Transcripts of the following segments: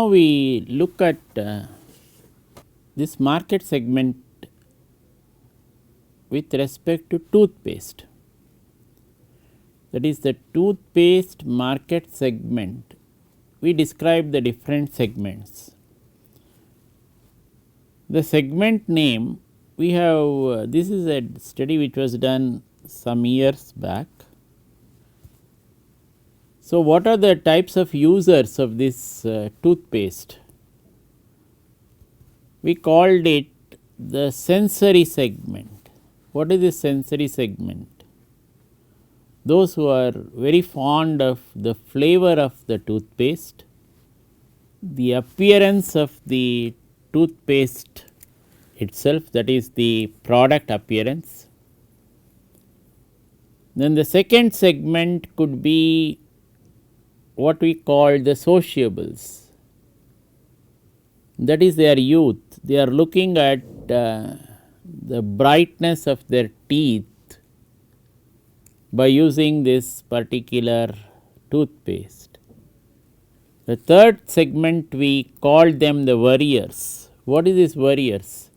Now we look at this market segment with respect to toothpaste. That is the toothpaste market segment. We describe the different segments. The segment name, we have this is a study which was done some years back. So, what are the types of users of this toothpaste? We called it the sensory segment. What is the sensory segment? Those who are very fond of the flavor of the toothpaste, the appearance of the toothpaste itself, that is the product appearance. Then the second segment could be what we call the sociables, that is their youth. They are looking at the brightness of their teeth by using this particular toothpaste. The third segment we called them the warriors. What is this warriors?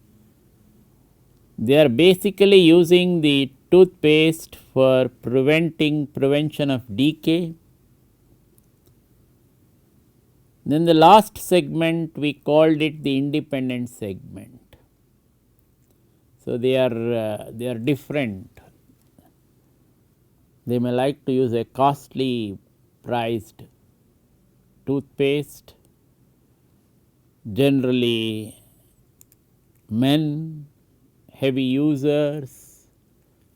They are basically using the toothpaste for prevention of decay. Then the last segment we called it the independent segment. So, they are different. They may like to use a costly priced toothpaste, generally men, heavy users,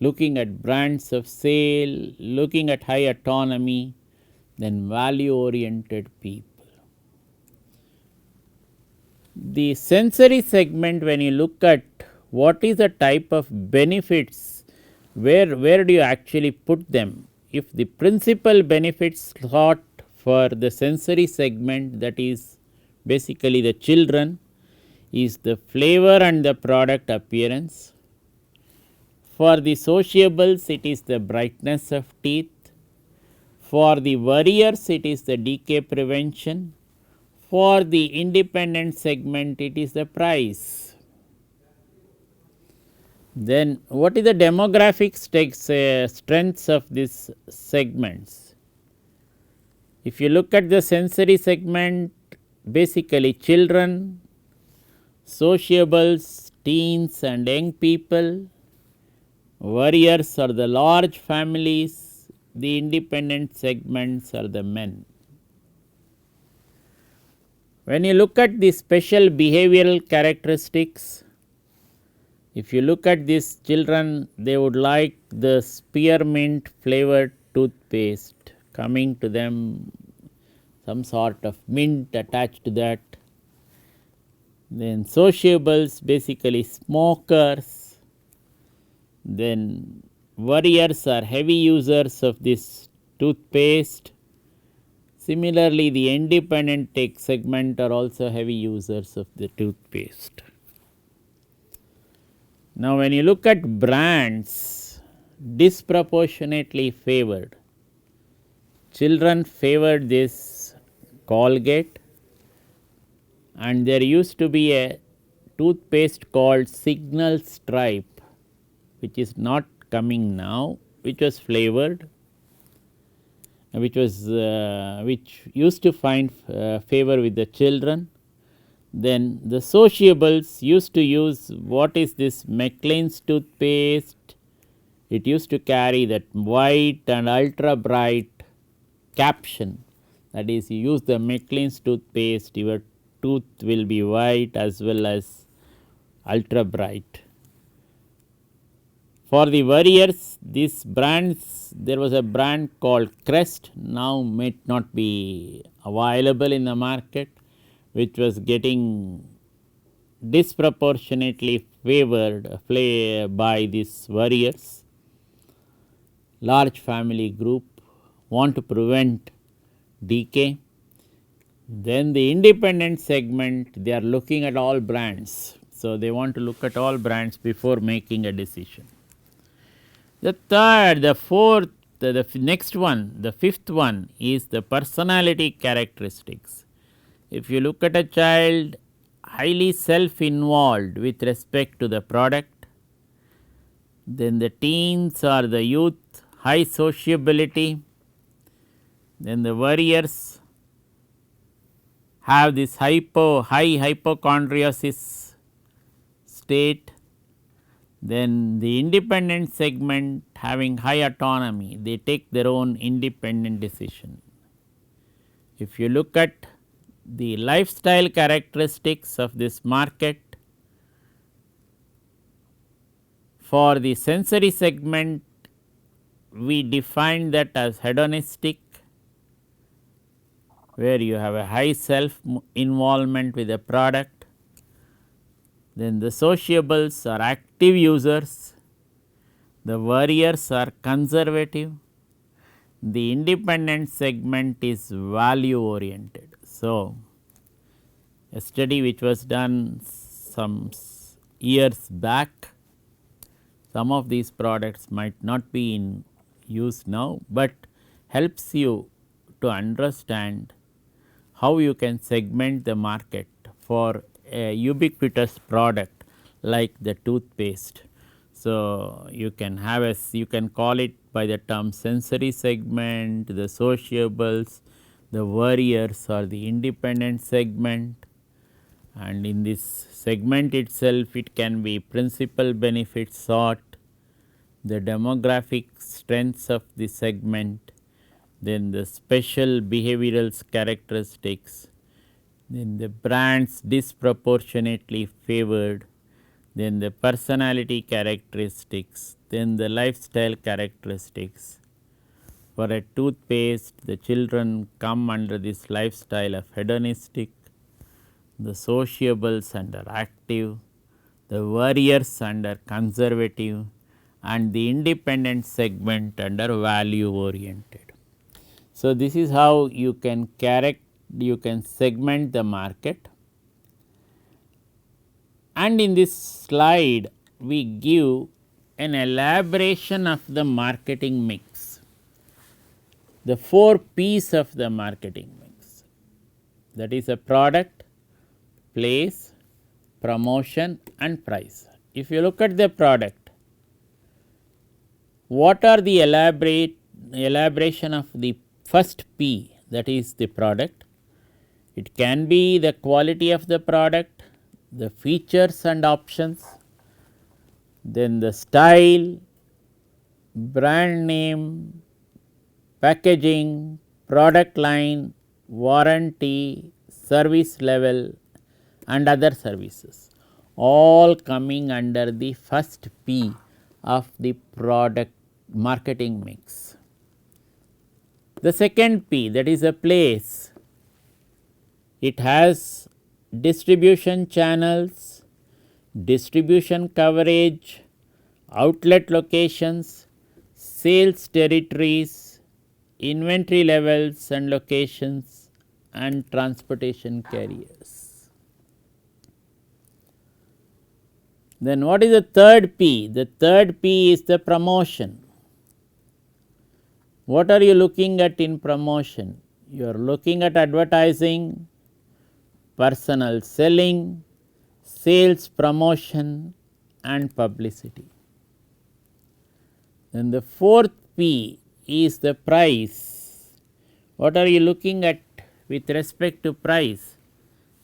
looking at brands of sale, looking at high autonomy, then value oriented people. The sensory segment, when you look at what is the type of benefits, where do you actually put them? If the principal benefits sought for the sensory segment, that is basically the children, is the flavor and the product appearance. For the sociables, it is the brightness of teeth. For the warriors, it is the decay prevention. For the independent segment, it is the price. Then what is the demographic strengths of these segments? If you look at the sensory segment, basically children, sociables, teens and young people. Warriors are the large families, the independent segments are the men. When you look at the special behavioral characteristics, if you look at these children, they would like the spearmint flavored toothpaste coming to them, some sort of mint attached to that. Then sociables, basically smokers. Then warriors are heavy users of this toothpaste. Similarly, the independent tech segment are also heavy users of the toothpaste. Now, when you look at brands disproportionately favored, children favored this Colgate, and there used to be a toothpaste called Signal Stripe, which is not coming now, which was flavored, which used to find favor with the children. Then the sociables used to use what is this Maclean's toothpaste. It used to carry that white and ultra bright caption, that is, you use the Maclean's toothpaste, your tooth will be white as well as ultra bright. For the warriors, these brands, there was a brand called Crest, now may not be available in the market, which was getting disproportionately favored by these warriors. Large family group want to prevent decay. Then the independent segment, they are looking at all brands. So, they want to look at all brands before making a decision. The third, the fourth, the next one, the fifth one is the personality characteristics. If you look at a child highly self involved with respect to the product, then the teens or the youth high sociability, then the warriors have this high hypochondriasis state, then the independent segment having high autonomy, they take their own independent decision. If you look at the lifestyle characteristics of this market, for the sensory segment we define that as hedonistic, where you have a high self involvement with the product. Then the sociables are active users, the warriors are conservative, the independent segment is value oriented. So, a study which was done some years back, some of these products might not be in use now, but helps you to understand how you can segment the market for a ubiquitous product like the toothpaste. So, you can have a, you can call it by the term sensory segment, the sociables, the warriors or the independent segment, and in this segment itself it can be principal benefit sought, the demographic strengths of the segment, then the special behavioral characteristics, then the brands disproportionately favored, then the personality characteristics, then the lifestyle characteristics. For a toothpaste, the children come under this lifestyle of hedonistic, the sociables under active, the warriors under conservative, and the independent segment under value oriented. So, this is how you can segment the market, and in this slide we give an elaboration of the marketing mix, the 4 P's of the marketing mix, that is a product, place, promotion and price. If you look at the product, what are the elaboration of the first P, that is the product? It can be the quality of the product, the features and options, then the style, brand name, packaging, product line, warranty, service level and other services, all coming under the first P of the product marketing mix. The second P, that is a place, it has distribution channels, distribution coverage, outlet locations, sales territories, inventory levels and locations and transportation carriers. Then what is the third P? The third P is the promotion. What are you looking at in promotion? You are looking at advertising, personal selling, sales promotion and publicity. Then the fourth P is the price. What are you looking at with respect to price?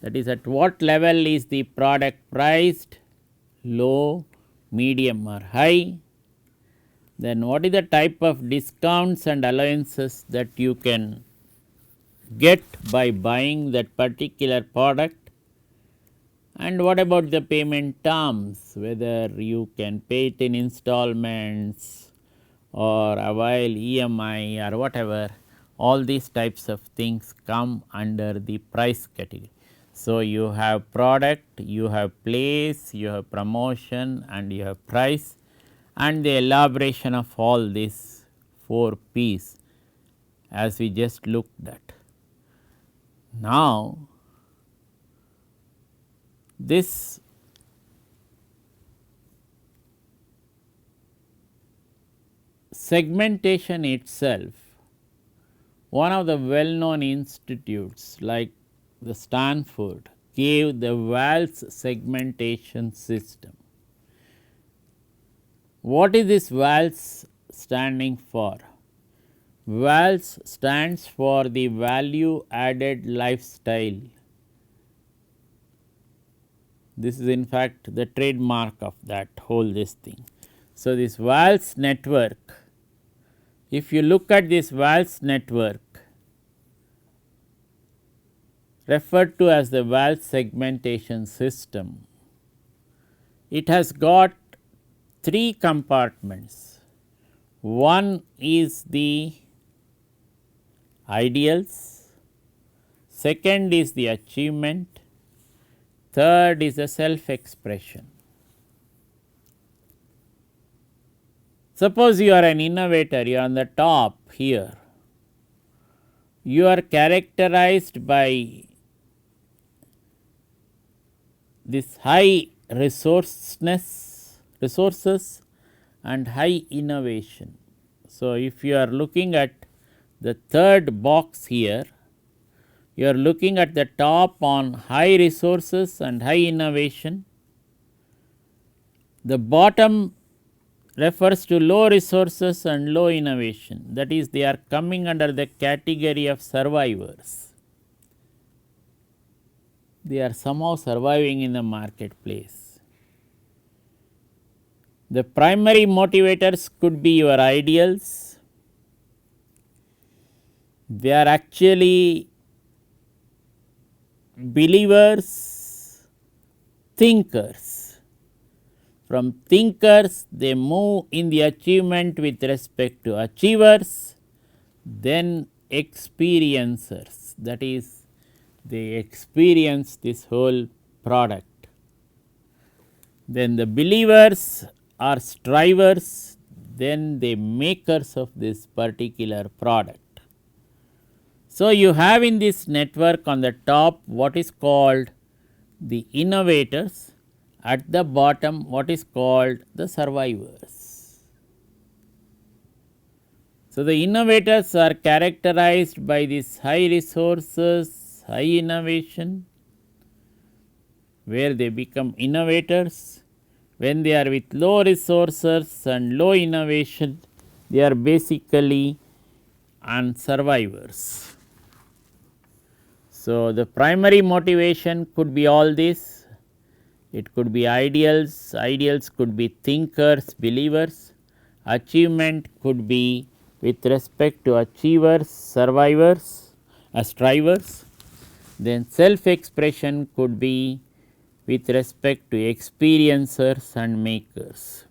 That is, at what level is the product priced, low, medium or high? Then what is the type of discounts and allowances that you can get by buying that particular product? And what about the payment terms, whether you can pay it in installments or avail EMI or whatever, all these types of things come under the price category. So, you have product, you have place, you have promotion and you have price, and the elaboration of all these 4 P's as we just looked at. Now, this segmentation itself, one of the well known institutes like the Stanford, gave the Wahl's segmentation system. What is this Wahl's standing for? Wahl's stands for the value added lifestyle. This is in fact the trademark of that whole this thing. So, this Wahl's network, if you look at this Wahl's network referred to as the Wahl's segmentation system, it has got 3 compartments. One is the ideals, second is the achievement, third is the self expression. Suppose you are an innovator, you are on the top here, you are characterized by this high resources and high innovation. So, if you are looking at the third box here, you are looking at the top on high resources and high innovation. The bottom refers to low resources and low innovation, that is, they are coming under the category of survivors. They are somehow surviving in the marketplace. The primary motivators could be your ideals. They are actually believers, thinkers. From thinkers, they move in the achievement with respect to achievers, then experiencers, that is, they experience this whole product. Then the believers are strivers, then the makers of this particular product. So, you have in this network on the top what is called the innovators, at the bottom what is called the survivors. So, the innovators are characterized by this high resources, high innovation, where they become innovators. When they are with low resources and low innovation, they are basically survivors. So, the primary motivation could be all this. It could be ideals, ideals could be thinkers, believers, achievement could be with respect to achievers, survivors, strivers, then self expression could be with respect to experiencers and makers.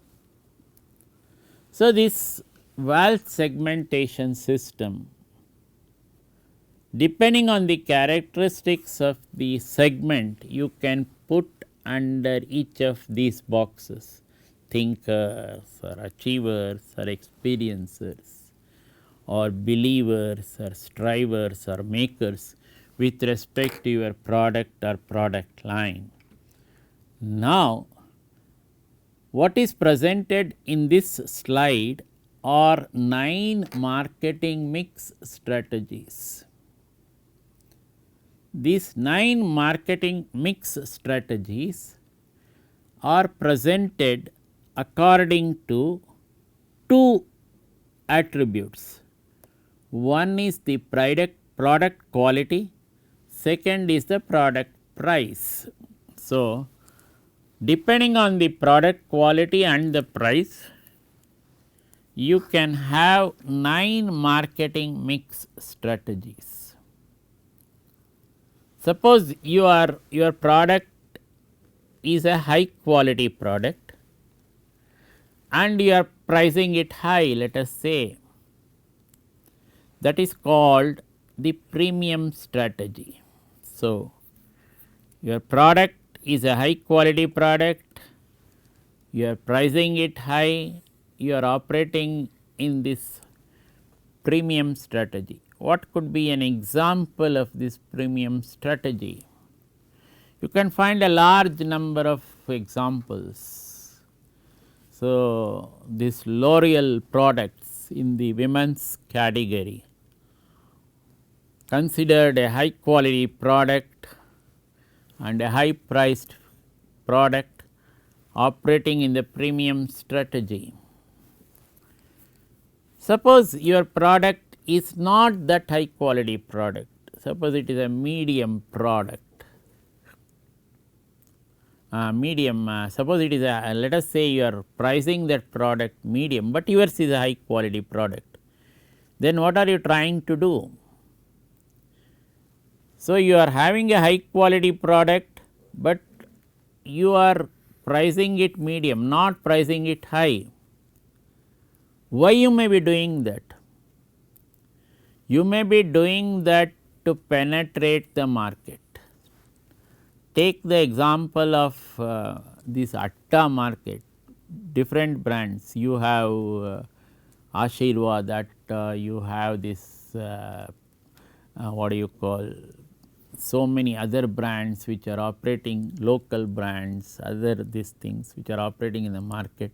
So, this Wahl's segmentation system, depending on the characteristics of the segment, you can put under each of these boxes, thinkers or achievers or experiencers or believers or strivers or makers with respect to your product or product line. Now, what is presented in this slide are 9 marketing mix strategies. These 9 marketing mix strategies are presented according to 2 attributes. One is the product quality, second is the product price. So, depending on the product quality and the price, you can have 9 marketing mix strategies. Suppose your product is a high quality product and you are pricing it high, let us say, that is called the premium strategy. So, your product is a high quality product, you are pricing it high, you are operating in this premium strategy. What could be an example of this premium strategy? You can find a large number of examples. So, this L'Oreal products in the women's category, considered a high quality product and a high priced product operating in the premium strategy. Suppose your product is not that high quality product, suppose it is a medium product, suppose it is a, let us say you are pricing that product medium, but yours is a high quality product. Then what are you trying to do? So, you are having a high quality product, but you are pricing it medium, not pricing it high. Why you may be doing that? You may be doing that to penetrate the market. Take the example of this Atta market, different brands. You have Ashirwad, Atta, you have this what do you call, so many other brands which are operating, local brands, other these things which are operating in the market.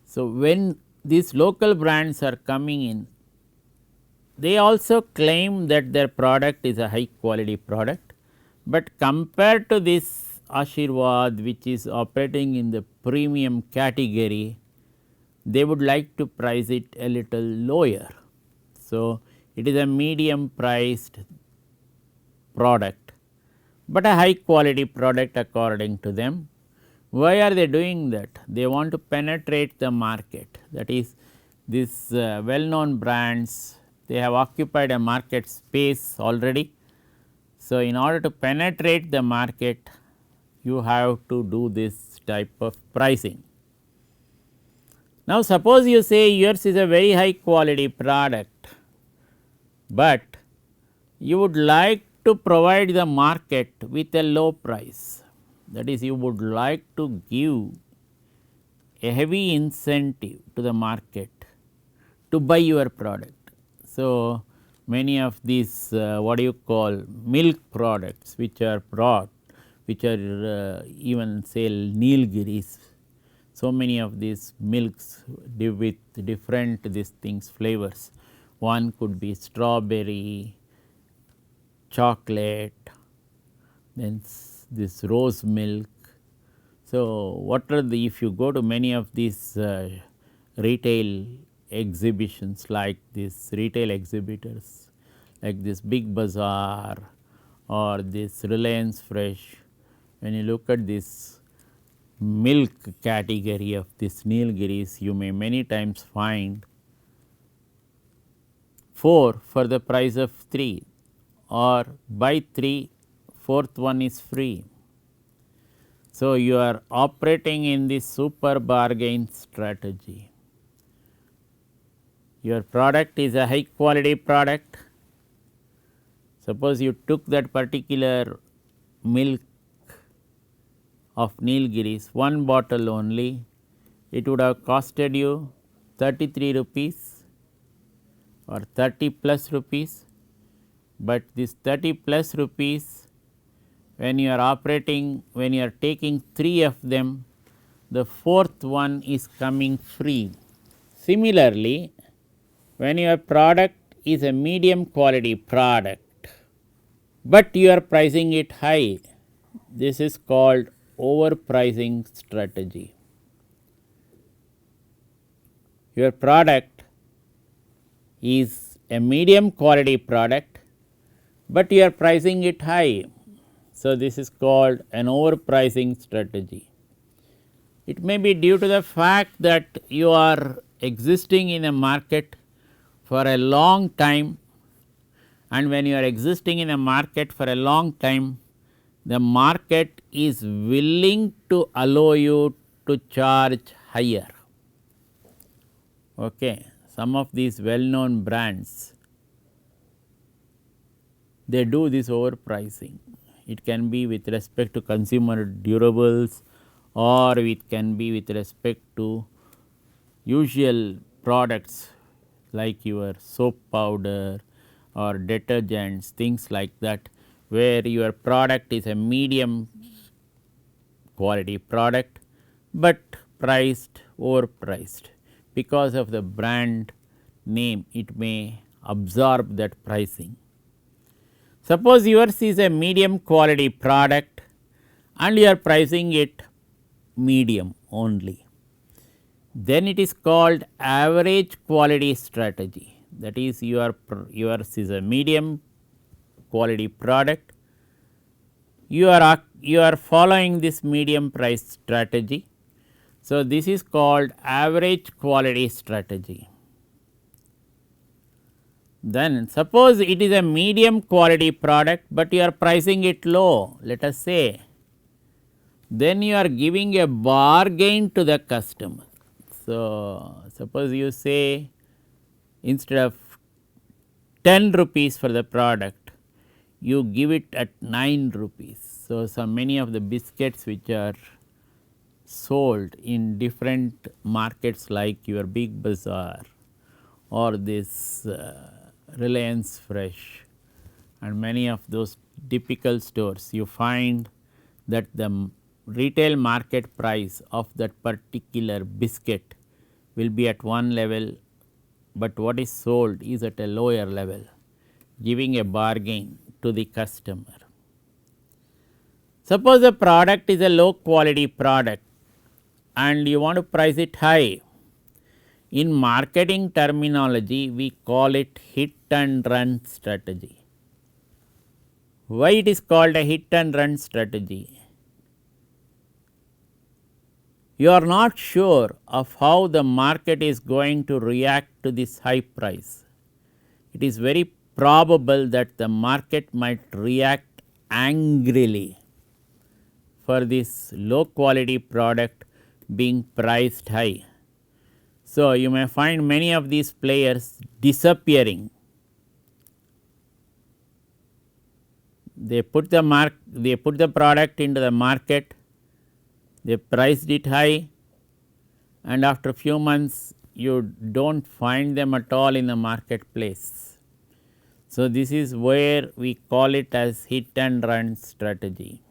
So, when these local brands are coming in, they also claim that their product is a high quality product, but compared to this Ashirwad which is operating in the premium category, they would like to price it a little lower. So, it is a medium priced product, but a high quality product according to them. Why are they doing that? They want to penetrate the market, that is these well known brands, they have occupied a market space already. So, in order to penetrate the market, you have to do this type of pricing. Now, suppose you say yours is a very high quality product, but you would like to provide the market with a low price, that is you would like to give a heavy incentive to the market to buy your product. So, many of these what do you call milk products which are brought, which are even sell Nilgiris. So, many of these milks with different these things flavors. One could be strawberry, chocolate, then this rose milk. So, what are the, if you go to many of these retail exhibitions like this retail exhibitors like this Big Bazaar or this Reliance Fresh, when you look at this milk category of this Nilgiris, you may many times find 4 for the price of 3 or buy 3, fourth one is free. So, you are operating in this super bargain strategy. Your product is a high quality product. Suppose you took that particular milk of Nilgiris, one bottle only, it would have costed you 33 rupees or 30 plus rupees, but this 30 plus rupees, when you are operating, when you are taking 3 of them, the fourth one is coming free. Similarly, when your product is a medium quality product, but you are pricing it high, this is called overpricing strategy. Your product is a medium quality product, but you are pricing it high. So, this is called an overpricing strategy. It may be due to the fact that you are existing in a market for a long time, and when you are existing in a market for a long time, the market is willing to allow you to charge higher. Okay. Some of these well known brands, they do this overpricing. It can be with respect to consumer durables, or it can be with respect to usual products like your soap powder or detergents, things like that, where your product is a medium quality product, but priced overpriced. Because of the brand name, it may absorb that pricing. Suppose yours is a medium quality product and you are pricing it medium only, then it is called average quality strategy. That is, yours is a medium quality product, you are following this medium price strategy. So, this is called average quality strategy. Then suppose it is a medium quality product, but you are pricing it low, let us say, then you are giving a bargain to the customer. So, suppose you say instead of 10 rupees for the product, you give it at 9 rupees. So, many of the biscuits which are sold in different markets like your Big Bazaar or this Reliance Fresh and many of those typical stores, you find that the retail market price of that particular biscuit will be at one level, but what is sold is at a lower level, giving a bargain to the customer. Suppose the product is a low quality product and you want to price it high. In marketing terminology, we call it hit and run strategy. Why it is called a hit and run strategy? You are not sure of how the market is going to react to this high price. It is very probable that the market might react angrily for this low quality product being priced high. So, you may find many of these players disappearing. They put the product into the market, they priced it high, and after a few months you do not find them at all in the marketplace. So, this is where we call it as hit and run strategy.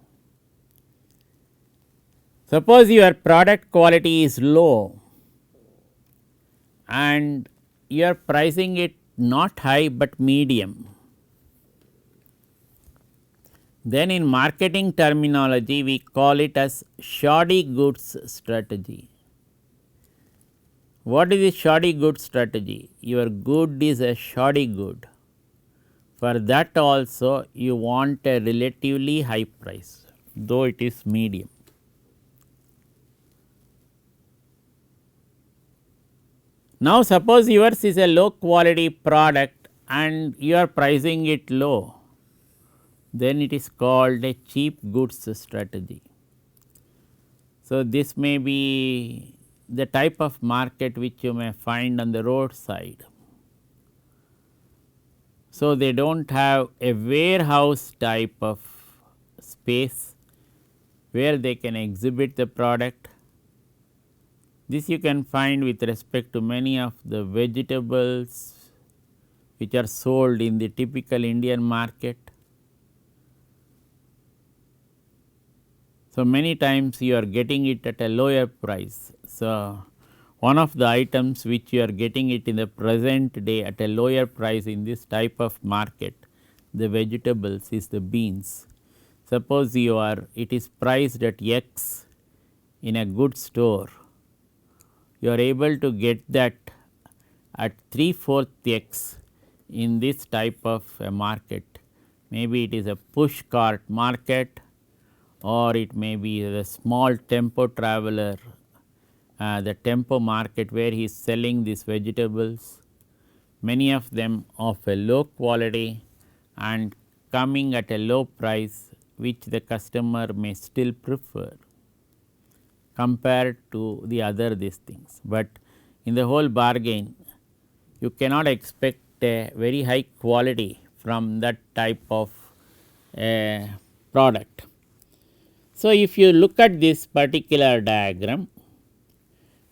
Suppose your product quality is low and you are pricing it not high but medium. Then in marketing terminology, we call it as shoddy goods strategy. What is a shoddy goods strategy? Your good is a shoddy good. For that also you want a relatively high price, though it is medium. Now, suppose yours is a low quality product and you are pricing it low, then it is called a cheap goods strategy. So, this may be the type of market which you may find on the roadside. So, they do not have a warehouse type of space where they can exhibit the product. This you can find with respect to many of the vegetables which are sold in the typical Indian market. So, many times you are getting it at a lower price. So, one of the items which you are getting it in the present day at a lower price in this type of market, the vegetables is the beans. Suppose it is priced at X in a good store, you are able to get that at 3/4 X in this type of a market. Maybe it is a push cart market or it may be the small tempo traveler, the tempo market where he is selling these vegetables, many of them of a low quality and coming at a low price which the customer may still prefer compared to the other these things. But in the whole bargain you cannot expect a very high quality from that type of product. So, if you look at this particular diagram,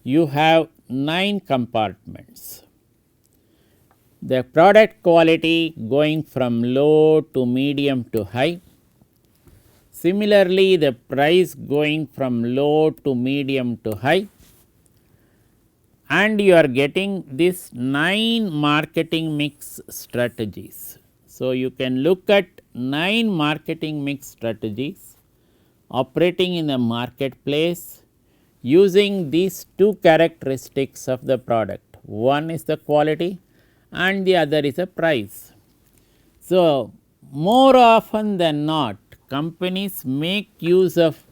you have 9 compartments. The product quality going from low to medium to high. Similarly, the price going from low to medium to high, and you are getting this 9 marketing mix strategies. So, you can look at 9 marketing mix strategies operating in the marketplace using these two characteristics of the product. One is the quality and the other is the price. So, more often than not, companies make use of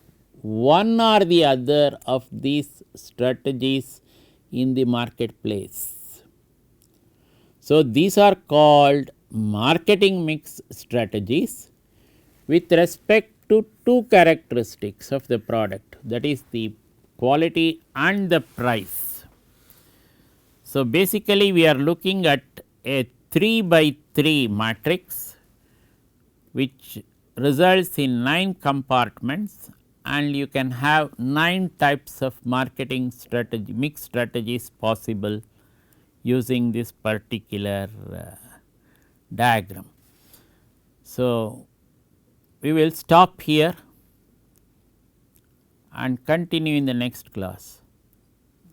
one or the other of these strategies in the marketplace. So, these are called marketing mix strategies with respect to two characteristics of the product, that is the quality and the price. So, basically we are looking at a 3 by 3 matrix which results in 9 compartments, and you can have 9 types of marketing strategy mix strategies possible using this particular diagram. So, we will stop here and continue in the next class.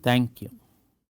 Thank you.